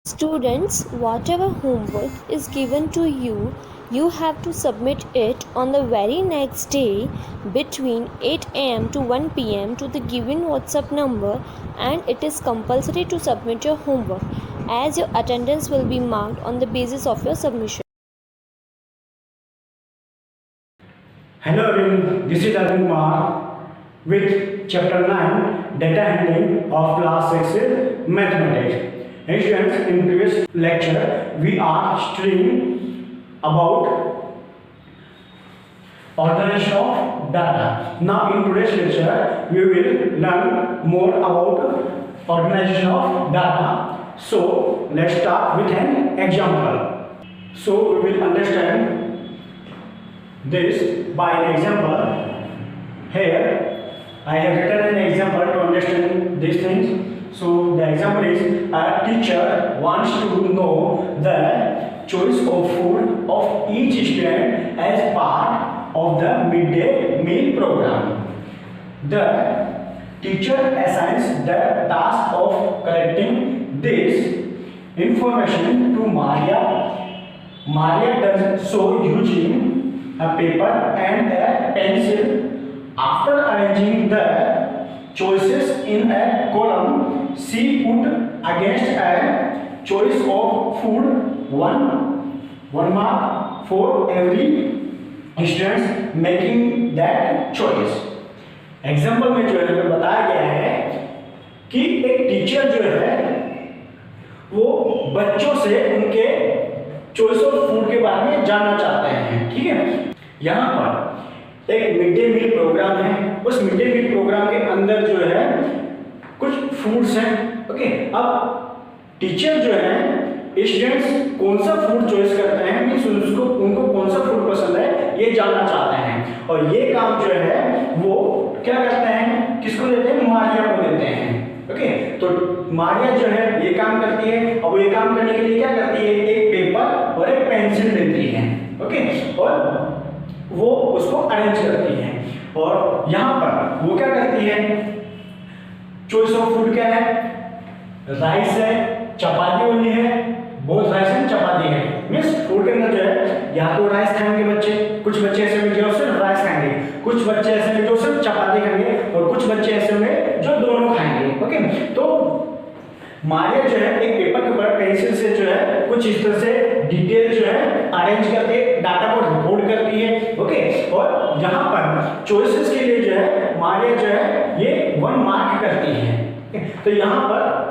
Students, whatever homework is given to you, you have to submit it on the very next day between 8 am to 1 pm to the given WhatsApp number, and it is compulsory to submit your homework as your attendance will be marked on the basis of your submission. Hello everyone, this is Arvind Kumar with chapter 9 data handling of class 6 mathematics. Hey students, in previous lecture we are studying about organization of data. Now in today's lecture we will learn more about organization of data. So let's start with an example. So we will understand this by an example. Here I have written an example to understand these things. So the example is, a teacher wants to know the choice of food of each student as part of the midday meal program. The teacher assigns the task of collecting this information to Maria. Maria does so using a paper and a pencil. After arranging the choices in a column, she put against a choice of food one mark for every student making that choice. Example में जो है बताया गया है कि एक teacher जो है वो बच्चों से उनके चॉइस ऑफ फूड के बारे में जानना चाहते हैं। ठीक है, यहाँ पर एक मिड डे मील प्रोग्राम है। उस मिड डे मील प्रोग्राम के अंदर जो है कुछ फूड्स हैं। ओके, अब टीचर जो है स्टूडेंट्स कौन सा फूड चॉइस करते हैं, मींस उनको कौन सा फूड पसंद है ये जानना चाहते हैं, और ये काम जो है वो क्या करते हैं, किसको देते हैं, मारिया को देते हैं। ओके, तो मारिया जो है ये काम करती है, और ये काम करने के लिए क्या करती है, एक पेपर और एक पेंसिल देती है। ओके, और वो उसको अरेंज करती है, और यहाँ पर वो क्या करती है, चॉइस ऑफ फूड क्या है, राइस है, चपाती वाली है, बोथ राइस एंड चपाती है। मींस फूड के अंदर जो है या तो राइस खाएंगे बच्चे, कुछ बच्चे ऐसे होंगे जो सिर्फ राइस खाएंगे, कुछ बच्चे ऐसे होंगे जो सिर्फ चपाती खाएंगे, और कुछ बच्चे ऐसे होंगे जो दोनों खाएंगे। ओके, तो मारिया जो है एक पेपर के ऊपर पेंसिल से जो है कुछ इस तरह से डिटेल जो है अरेंज करके डाटा को रिकॉर्ड करती है। ओके, और यहाँ पर चॉइसेस के लिए जो है मारिया जो है ये 1 मार्क करती है। तो यहाँ पर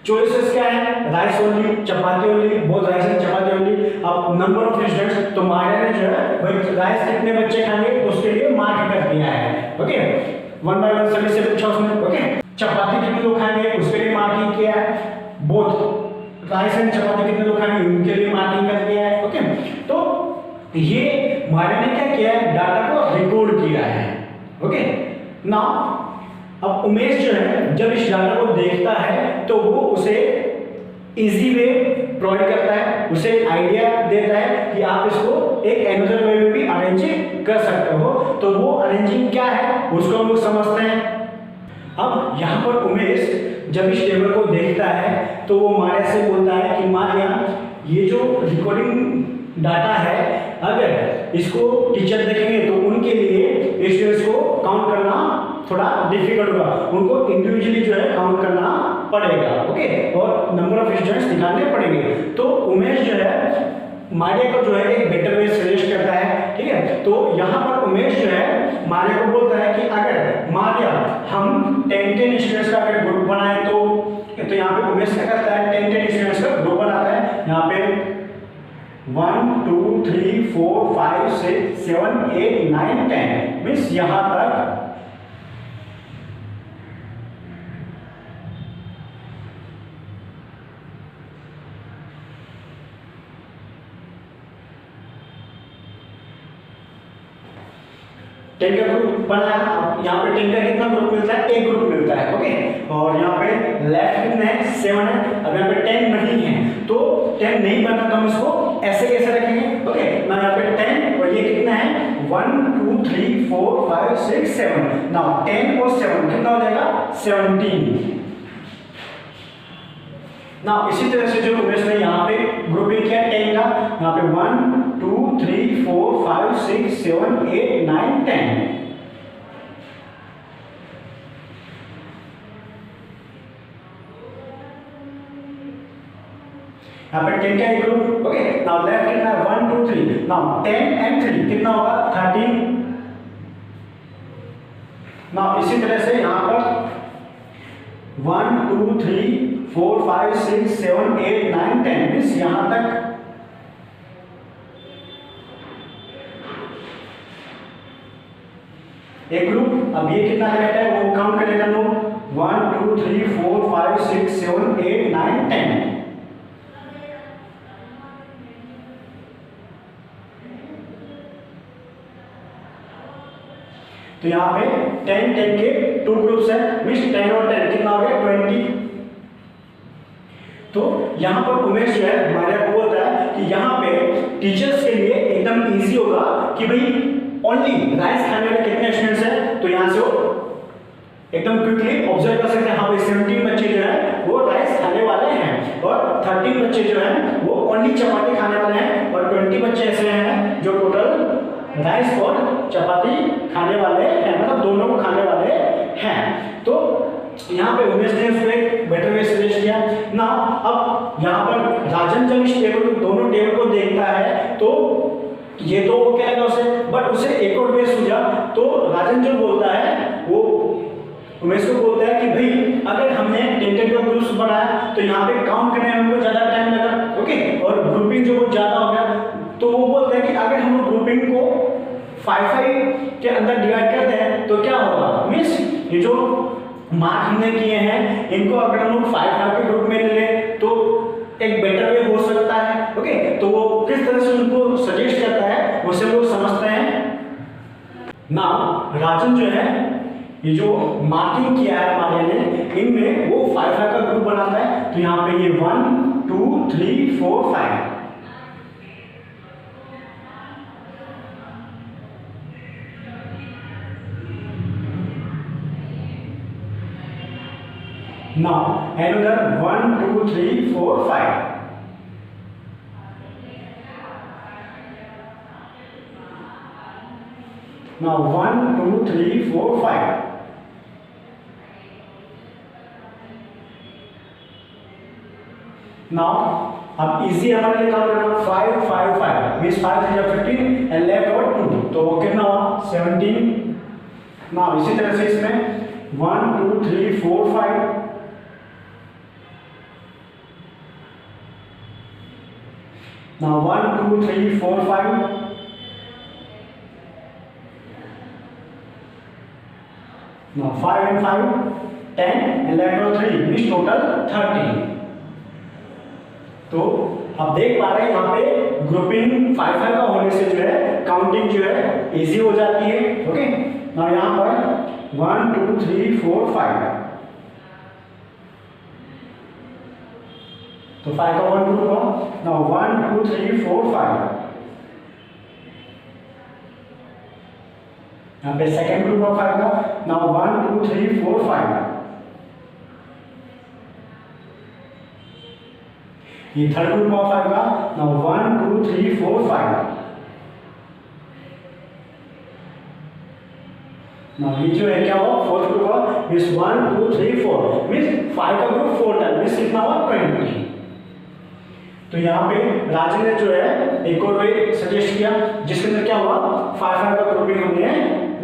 चॉइसेस क्या है, rice only, chapati only, both rice and chapati only. अब नंबर ऑफ स्टूडेंट्स, तो मारिया ने जो है भाई राइस कितने बच्चे खाएंगे उसके लिए मार्क कर दिया है। ओके, 1 बाय 1 सभी से पूछा उसने। ओके, चपाती कितने लोग खाएंगे उसके लिए मार्किंग किया है, बोथ राइस एंड चपाती कितने लोग खाएंगे उनके लिए मार्किंग कर दिया है। ओके, तो ये मारिया ने क्या किया है, डाटा को रिकॉर्ड किया है। ओके, नाउ अब उमेश जो है जब इस डाटा को देखता है तो वो उसे इजी वे प्रोवाइड करता है, उसे आइडिया देता है कि आप इसको एक अनदर वे में भी अरेंज कर सकते हो। तो वो अरेंजिंग क्या है उसको हम लोग समझते हैं। अब यहाँ पर उमेश जब इस टेबल को देखता है तो वो मारिया से बोलता है कि मारिया, ये जो रिकॉर्डिंग डाटा है अगर इसको टीचर देखेंगे तो उनके लिए स्टूडेंट्स को काउंट करना थोड़ा डिफिकल्ट होगा, उनको इंडिविजुअली जो है काउंट करना पड़ेगा। ओके, और नंबर ऑफ स्टूडेंट्स दिखाने पड़ेंगे। तो उमेश जो है मारिया को जो है एक बेटर वे सजेस्ट करता है। ठीक है, तो यहाँ पर उमेश जो है मारिया को बोलता है कि अगर मारिया हम 10 स्टूडेंट्स का अगर ग्रुप बनाए तो यहाँ पे उमेश क्या करता है, 10 स्टूडेंट्स का ग्रुप बनाता है। यहाँ पे 1 2 3 4 5 6 7 8 9 10 मीन्स यहाँ तक टेन का ग्रुप बनाया। यहाँ पे 10 का कितना ग्रुप मिलता है, एक ग्रुप मिलता है। ओके, और यहाँ पे लेफ्ट कितने हैं, 7 है। अब यहाँ पे 10 नहीं है तो 10 नहीं बना तो हम इसको ऐसे कैसे रखेंगे। ओके, ना यहाँ पे 10 और ये कितना है 1 2 3 4 5 6 7। नाउ 10 और 7 कितना हो जाएगा 17। ना इसी तरह से जो उमेश ने यहाँ पे ग्रुपिंग किया 10 का, यहाँ पे 1 2 3 4 5 6 7 8 9 10। यहाँ पे 10 का एक ग्रुप। ओके, नाउ लेफ्ट कितना है 1 2 3, नाउ 10 एंड 3 कितना होगा 13। नाउ इसी तरह से यहाँ पर 1 2 3 4 5 6 7 8 9 10 मीन्स यहाँ तक एक ग्रुप। अब ये कितना लेफ्ट है वो काउंट करेगा लोग 1 2 3 4 5 6 7 8 9 10। तो यहाँ पे 10 10 के 2 ग्रुप्स हैं, मींस 10 और 10 कितना हो गया 20। तो यहाँ पर उमेश जो है हमारे को बोलता है कि यहाँ पे टीचर्स के लिए एकदम इजी होगा कि भाई ओनली राइस खाने वाले कितने स्टूडेंट्स हैं। तो यहाँ से वो एकदम क्विकली ऑब्जर्व कर सकते हैं, हाँ भाई 17 बच्चे जो है वो राइस खाने वाले हैं और 13 बच्चे जो हैं वो ओनली चपाती खाने वाले हैं और 20 बच्चे ऐसे हैं जो टोटल राइस और चपाती खाने वाले हैं, मतलब दोनों को खाने वाले हैं। तो यहाँ पे उमेश ने उसको एक बेटर वे सजेस्ट किया ना। अब यहाँ पर राजन जब इस टेबल को दोनों टेबल को देखता है तो ये तो वो कहेगा उसे, बट उसे एक और वे सूझा। तो राजन जो बोलता है वो उमेश को बोलता है कि भाई अगर हमने 10 का ग्रुप्स बनाया तो यहाँ पे काउंट करने में हमको ज्यादा टाइम लगा। ओके, और ग्रुपिंग जो बहुत ज्यादा हो गया। तो वो बोलते हैं कि अगर हम ग्रुपिंग को 5 के अंदर डिवाइड करते हैं तो क्या होगा, मींस ये जो मार्क हमने किए हैं इनको अगर हम लोग 5 के ग्रुप में ले तो एक बेटर वे हो सकता है। ओके, तो वो किस तरह से उनको सजेस्ट करता है उसे हम लोग समझते हैं ना। राजन जो है ये जो मार्किंग किया है हमारे ने इनमें वो 5 का ग्रुप बनाता है। तो यहाँ पे ये 1 2 3 4 5। Now another 1 2 3 4 5. Now 1 2 3 4 5. Now अब इजी हमारे लिए काम करना 5 5 5 मींस 5 3 15 एंड लेफ्ट और 2 तो कितना हुआ 17। नाउ इसी तरह से इसमें 1 2 3 4 5। Now 1 2 3 4 5. Now 5 and 5 10 and left और 3 means total 13। तो आप देख पा रहे हैं यहाँ पे ग्रुपिंग 5 का होने से जो है काउंटिंग जो है इजी हो जाती है। ओके, ना यहाँ पर 1 2 3 4 5। तो 5 का 1 ग्रुप हुआ। नाउ 1 2 3 4 5। यहाँ पे सेकेंड ग्रुप ऑफ 5 का। नाउ 1 2 3 4 5। ये थर्ड ग्रुप ऑफ 5 का। नाउ 1 2 3 4 5। नाउ ये जो है क्या हुआ फोर्थ ग्रुप हुआ मींस 1 2 3 4 मींस 5 का ग्रुप 4 टाइम मींस कितना हुआ 20। तो यहाँ पे राजन ने जो है एक और वे सजेस्ट किया जिसके अंदर क्या हुआ 5 का ग्रुपिंग हमने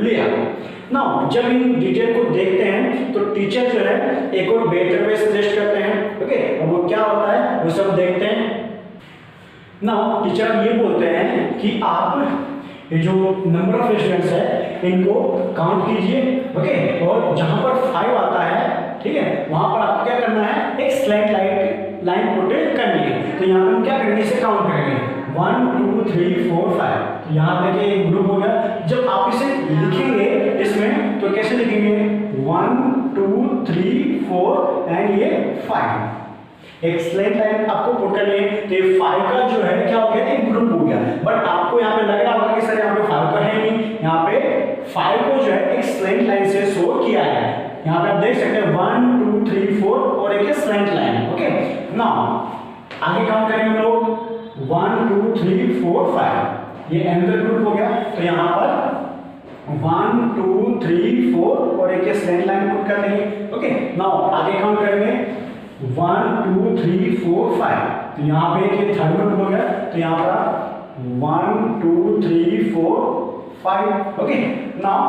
लिया। नाउ जब इन डिटेल को देखते हैं तो टीचर जो है एक और बेटर वे सजेस्ट करते हैं। ओके, अब वो क्या होता है वो सब देखते हैं। नाउ टीचर ये बोलते हैं कि आप ये जो नंबर ऑफ स्टूडेंट्स है इनको काउंट कीजिए। ओके, और जहां पर 5 आता है ठीक है वहां पर आपको क्या करना है एक स्लैंट लाइन पुट करनी है। तो यहाँ पे हम क्या करेंगे इसे काउंट करेंगे 1 2 3 4 5। तो यहाँ देखिए एक ग्रुप हो गया। जब आप इसे लिखेंगे इसमें तो कैसे लिखेंगे 1 2 3 4 एंड ये 5। एक स्लैंट लाइन आपको पुट करनी है। तो ये 5 का जो है क्या हो गया एक ग्रुप हो गया। बट आपको यहाँ पे लग रहा होगा कि सर यहाँ पे 5 तो है नहीं। यहाँ पे 5 को जो है एक स्लैंट लाइन से शो किया है। यहाँ पे आप देख सकते हैं 1 2 3 4 और एक स्लैंट लाइन। ओके, नाउ आगे काउंट करेंगे हम लोग 1 2 3 4 5, ये एनदर ग्रुप हो गया। तो यहाँ पर 1 2 3 4 और एक स्ट्रेट लाइन पुट कर देंगे। ओके, नाउ आगे काउंट करेंगे 1 2 3 4 5, तो यहाँ पे एक थर्ड ग्रुप हो गया। तो यहाँ पर 1 2 3 4 5। ओके, नाउ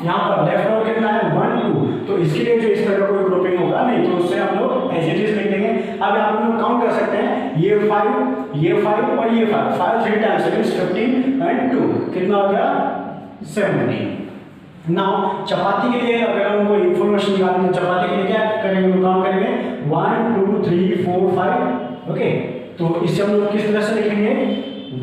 यहाँ पर लेफ्ट ओवर कितना है 1 2, तो इसके लिए जो इस तरह का कोई ग्रुपिंग होगा नहीं, तो उससे हम लोग एज इट इज लिख देंगे। अब आप लोग काउंट कर सकते हैं, ये 5 ये 5 और ये 5, 5 3 टाइम्स इज 15 एंड 2 कितना हो गया 17। नाउ चपाती के लिए अगर हमको इंफॉर्मेशन निकालनी है, चपाती के लिए क्या करेंगे, काउंट करेंगे 1 2 3 4 5। ओके, तो इससे हम लोग किस तरह से लिखेंगे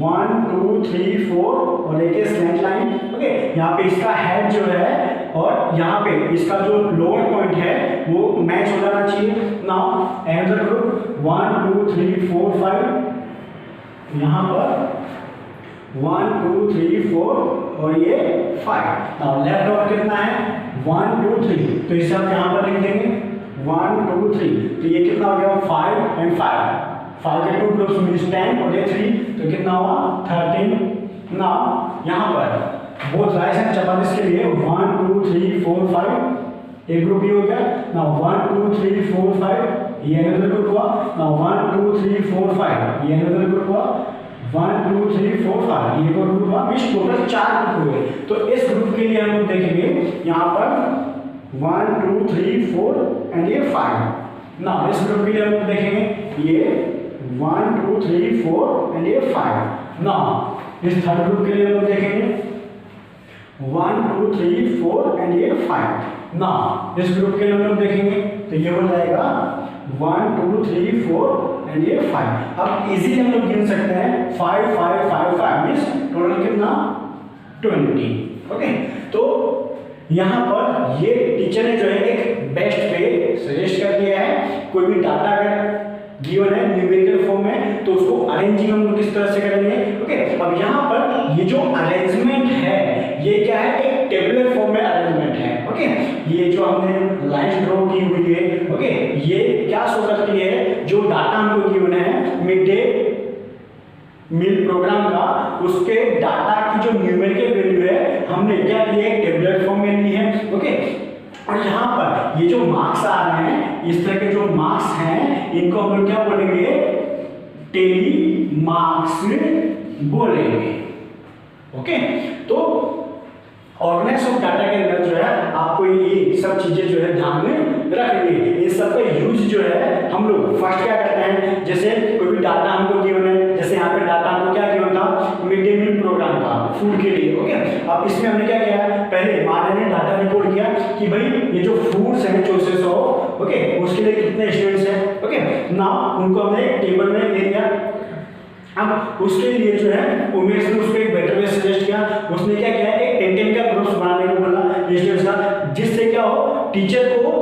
1 2 3 4 और एक स्लैंट लाइन। ओके, यहाँ पे इसका हेड जो है और यहाँ पे इसका जो लोअर पॉइंट है वो मैच हो जाना चाहिए। नाउ अनदर ग्रुप 1 2 3 4 5, यहाँ पर 1 2 3 4 और ये 5। नाउ लेफ्ट ओवर कितना है 1 2 3, तो इसे आप यहाँ पर लिख देंगे 1 2 3, तो ये कितना हो गया 5 एंड 5, 5 के 2 ग्रुप्स मींस 10 और ये 3, तो कितना हुआ 13। नाउ यहाँ पर बोथ राइट हैंड चपातीस के लिए 1 2 3 4 5 एक ग्रुप ही हो गया। नाउ 1 2 3 4 5 ये अनदर ग्रुप हुआ। नाउ 1 2 3 4 5 ये अनदर ग्रुप हुआ। 1 2 3 4 5 ये ग्रुप हुआ, मींस टोटल 4 ग्रुप हो गए। तो इस ग्रुप के लिए हम लोग देखेंगे यहाँ पर 1 2 3 4 एंड ये 5। नाउ इस ग्रुप के लिए हम लोग देखेंगे ये 1 2 3 4 एंड ये 5। नाउ इस थर्ड ग्रुप के लिए हम लोग देखेंगे 1 2 3 4 एंड ये 5। नाउ इस ग्रुप के लिए हम लोग देखेंगे तो ये हो जाएगा 1 2 3 4 एंड ये 5। अब इजीली हम लोग गिन सकते हैं 5 5 5 5 मींस टोटल कितना 20। ओके, तो यहाँ पर ये टीचर ने जो है एक बेस्ट वे सजेस्ट कर दिया है। कोई भी डाटा अगर गिवन है न्यूमेरिकल फॉर्म में तो उसको अरेंजिंग हम लोग किस तरह से करेंगे। ओके, अब यहाँ पर ये जो अरेंजमेंट है ये क्या है, एक टेबुलर फॉर्म में अरेंजमेंट है। ओके, ये जो हमने लाइन ड्रॉ की हुई है, ओके, ये क्या शो करती है, जो डाटा हमको गिवन है मिड डे मील प्रोग्राम का, उसके डाटा की जो न्यूमेरिकल वैल्यू है हमने क्या की है, टेबुलर फॉर्म में ली है। ओके, और यहाँ पर ये जो मार्क्स आ रहे हैं, इस तरह के जो मार्क्स हैं इनको हम लोग क्या बोलेंगे, टेली मार्क्स बोलेंगे। ओके, तो ऑर्गेनाइज ऑफ डाटा के अंदर जो है आपको ये सब चीजें जो है ध्यान में रखनी है। इन सब का यूज जो है हम लोग फर्स्ट क्या करते हैं, जैसे कोई भी डाटा हमको गिवन है, जैसे यहाँ पे डाटा हमको क्या गिवन था, मिड डे मील प्रोग्राम का फूड के लिए। ओके, अब इसमें हमने क्या किया, पहले माने ने डाटा रिकॉर्ड किया कि भाई ये जो फूड्स हैं चॉइसेस हो, ओके, उसके लिए कितने स्टूडेंट्स हैं। ओके, नाउ उनको हमने टेबल में ले लिया। अब उसके लिए जो है उमेश ने उसको एक बेटर वे सजेस्ट किया। उसने क्या किया, एक 10-10 का ग्रुप्स बनाने को बोला स्टूडेंट्स का, जिससे क्या हो, टीचर को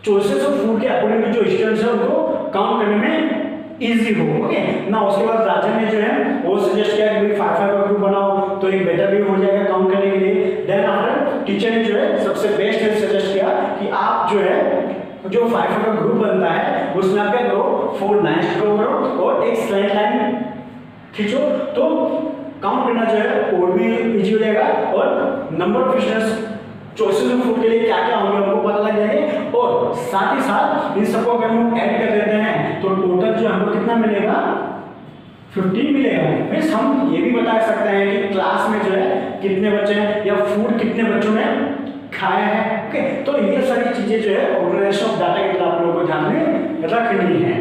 चॉइसेस ऑफ फूड के अकॉर्डिंग जो स्टूडेंट्स हैं उनको काउंट करने में इजी हो। ओके, ना उसके बाद राजन ने जो है वो सजेस्ट किया कि 5-5 का ग्रुप बनाओ तो एक बेटर वे हो जाएगा काउंट करने के लिए। देन आफ्टर टीचर ने जो है सबसे बेस्ट वे सजेस्ट किया कि आप जो है जो 5 का ग्रुप बनता है उसमें आप क्या करो, 4 लाइन्स ड्रॉ करो और एक स्ट्रेट लाइन खींचो, तो काउंट करना जो है और भी इजी हो जाएगा और number of students choices of food के लिए क्या क्या होंगे हमको पता लग जाएगा। और साथ ही साथ इन सबको अगर हम ऐड कर देते हैं तो टोटल जो हमको कितना मिलेगा, 15 मिलेगा। मींस हम ये भी बता सकते हैं कि क्लास में जो है कितने बच्चे हैं या फूड कितने बच्चों ने खाया है। ओके, तो ये सारी चीजें जो है ऑर्गेनाइजेशन ऑफ डाटा के लिए आप लोगों को ध्यान में रखनी है।